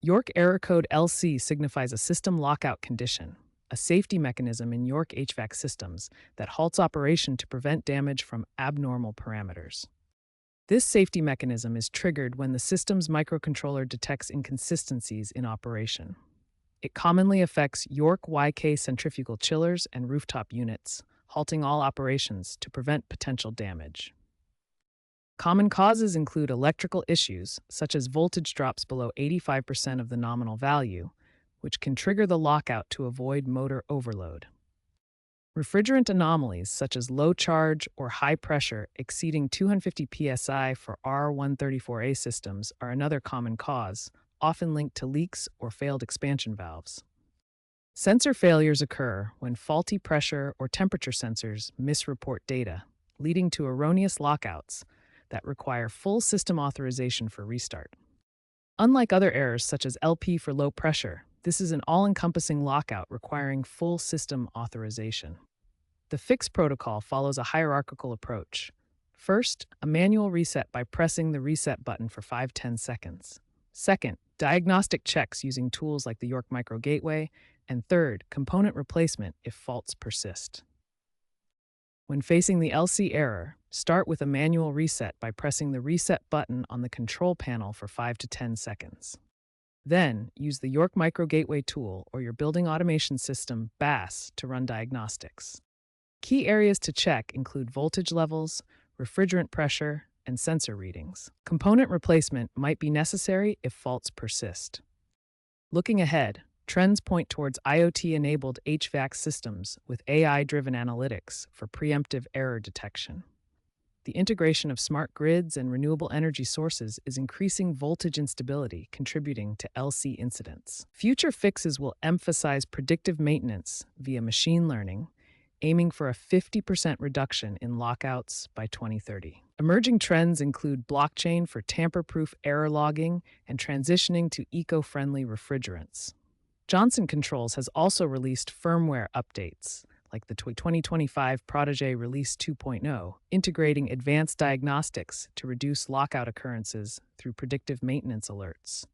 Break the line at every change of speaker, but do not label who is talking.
York Error Code LC signifies a system lockout condition, a safety mechanism in York HVAC systems that halts operation to prevent damage from abnormal parameters. This safety mechanism is triggered when the system's microcontroller detects inconsistencies in operation. It commonly affects York YK centrifugal chillers and rooftop units, halting all operations to prevent potential damage. Common causes include electrical issues, such as voltage drops below 85% of the nominal value, which can trigger the lockout to avoid motor overload. Refrigerant anomalies, such as low charge or high pressure exceeding 250 psi for R134A systems, are another common cause, often linked to leaks or failed expansion valves. Sensor failures occur when faulty pressure or temperature sensors misreport data, leading to erroneous lockouts that require full system authorization for restart. Unlike other errors such as LP for low pressure, this is an all-encompassing lockout requiring full system authorization. The fix protocol follows a hierarchical approach. First, a manual reset by pressing the reset button for 5-10 seconds. Second, diagnostic checks using tools like the York Micro Gateway. And third, component replacement if faults persist. When facing the LC error, start with a manual reset by pressing the reset button on the control panel for 5 to 10 seconds. Then, use the York Micro Gateway tool or your building automation system, BAS, to run diagnostics. Key areas to check include voltage levels, refrigerant pressure, and sensor readings. Component replacement might be necessary if faults persist. Looking ahead, trends point towards IoT-enabled HVAC systems with AI-driven analytics for preemptive error detection. The integration of smart grids and renewable energy sources is increasing voltage instability, contributing to LC incidents. Future fixes will emphasize predictive maintenance via machine learning, aiming for a 50% reduction in lockouts by 2030. Emerging trends include blockchain for tamper-proof error logging and transitioning to eco-friendly refrigerants. Johnson Controls has also released firmware updates, like the 2025 Protégé Release 2.0, integrating advanced diagnostics to reduce lockout occurrences through predictive maintenance alerts.